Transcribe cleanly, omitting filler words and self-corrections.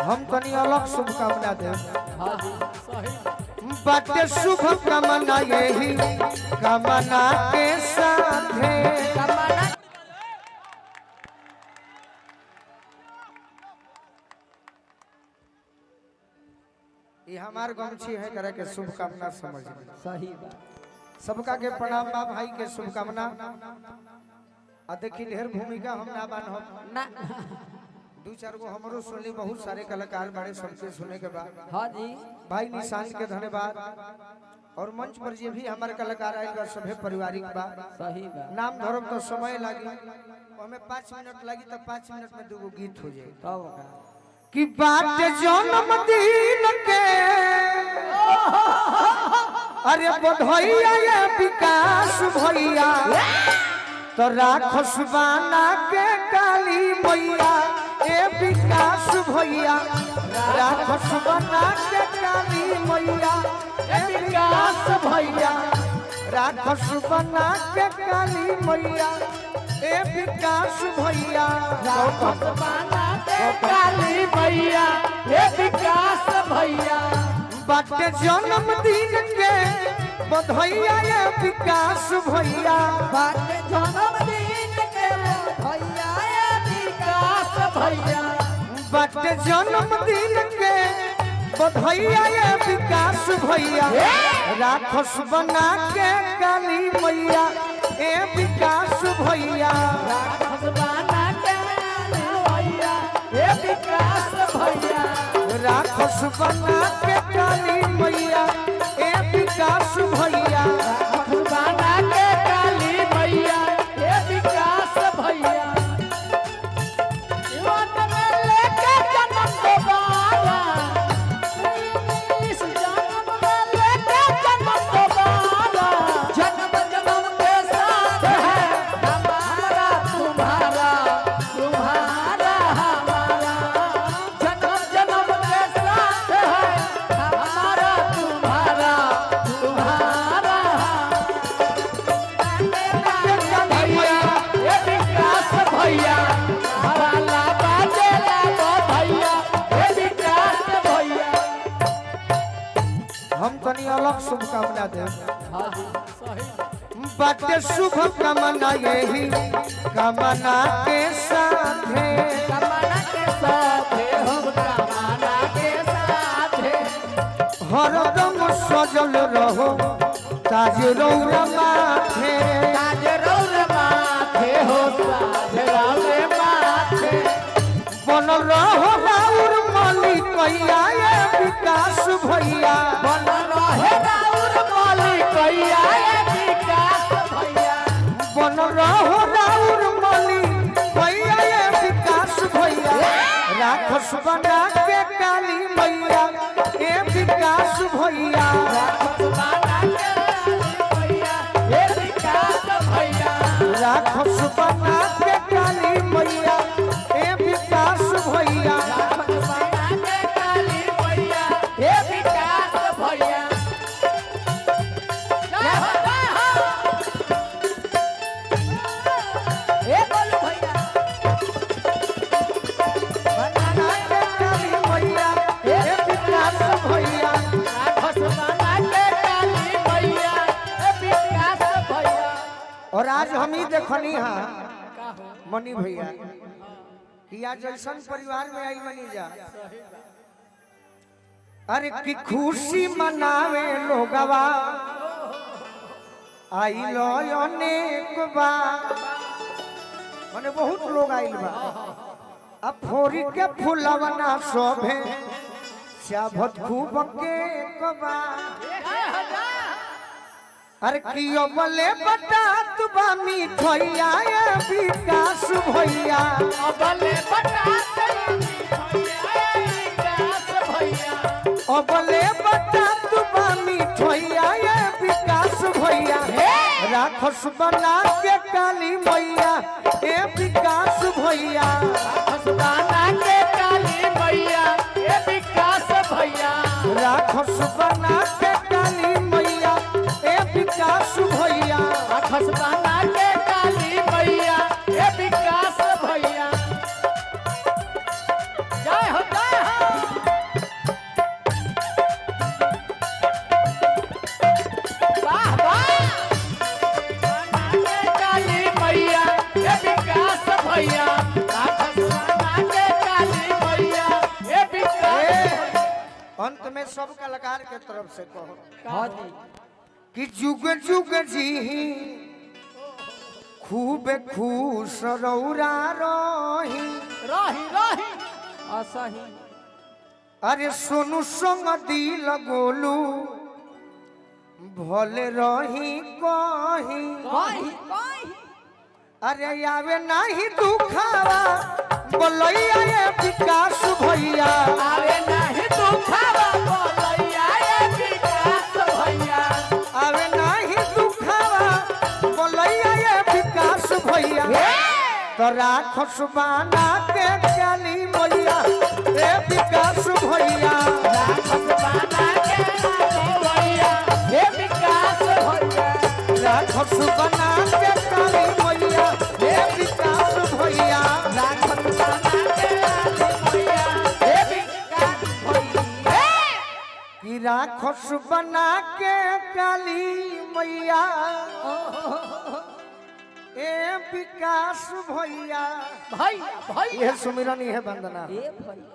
हम तनी अलग शुभकामना दे। हाँ जी सही बाटे शुभ कामना यही कामना के साथे ये हमार गमछी है करे के शुभकामना समझ सही बात सबका के प्रणाम बा भाई के शुभकामना आ देखी ढेर भूमिका हम ना बान ना दो चार गो हमरो सुनली बहुत सारे कलाकार बड़े सबके सुने के बाद हाँ जी भाई निशान के धन्यवाद और मंच पर जे भी हमारे कलाकार आए बा सभे पारिवारिक बा सही बात नाम धरम तो समय लागी हमें 5 मिनट लगी तो 5 मिनट में दूगो गीत हो जाए तब कि बाट जन्मदिन के अरे बधैया ये विकास भैया तो राखस बना के काली मैया ए विकास भैया राखस बना के काली मैया ए विकास भैया राखस बना के काली मैया ए विकास भैया राखस बना के काली मैया ए विकास भैया बाटे जन्मदिन के बधैया ये विकास भैया बाटे जन्मदिन के भैया ए विकास भैया बाटे जन्मदिन के बधैया ये विकास भैया राखस बना के काली मैया ए विकास भैया राखस बना के भैया ए विकास भैया राखस बना के काली मैया ए विकास भैया राखस बना के काली मैया ए विकास भैया जीवन में लेके जन्म दोबारा इस जन्म में लेके जन्म दोबारा जन्म जन्म के साथ है हमारा तुम्हारा तुम्हारा हमारा जन्म जन्म के साथ है हमारा तुम्हारा तुम्हारा भैया ये विकास भैया हमारा लाबा चला भैया ये विकास भैया हम तनी अलग शुभकामना दे हाँ जी सही बाटे शुभ कामना यही कामना के साथे कमाना के साथ हम कमाना के साथ हरदम सजल रहो ताज रौरा माथे ताज रौर माथे हो ताज रौर माथे बन रहो राउर मालिक कैया ये विकास भैया बन रहे राउर मालिक कैया ये विकास भैया बन रहो राउर मालिक कैया ये विकास भैया राखस बना के काली मैया ए विकास भैया राखस बना के भैया ये विकास भैया राखस बना के काली मैया ए विकास भैया राखस बना के काली भैया ये विकास भैया जय हो जय हो ए बोलो भैया बना के काली मैया ए विकास भैया राखस बना के काली भैया ए विकास भैया और आज हम ही देखनी हा का हो मनी भैया कि आज जैसन परिवार में आई मनी जा अरे की खुशी मनावे लोगवा आई लो अनेक बार माने बहुत लोग आइल बा अब फोरी के फुलवना शोभे चाभत खूब के कबा अरे कियो बोले बता तू बा मिठैया ये विकास भैया अबले बता भैया विकास भैया अबले बता तू बा मिठैया ये विकास भैया राखस बना के काली मैया ए विकास भैया राखस बना के काली मैया ए विकास भैया राखस बना के काली मैया ए विकास भैया राखस बना के काली मैया ए विकास भैया हमें सब कलाकार के तरफ से कहो हाँ जी कि जुग जुग जी खूब खुश रौरा रही रही रही असही अरे सोनू संग दिल गोलू भले रही कही कहीं कहीं अरे आवे नहीं दुखावा बोलैया ये विकास भैया आवे नहीं दुखावा बोलैया ये विकास भैया आवे नहीं दुखावा बोलैया ये विकास भैया तो राखस बना के चली मैया ए विकास भैया राखस बना के भैया ये विकास भैया राखस बना के चली मैया ए विकास भैया राखस बना के भैया ये विकास भैया कि राखस बना के काली मैया ए विकास भैया भैया भैया ये सुमिरन है वंदना ए भैया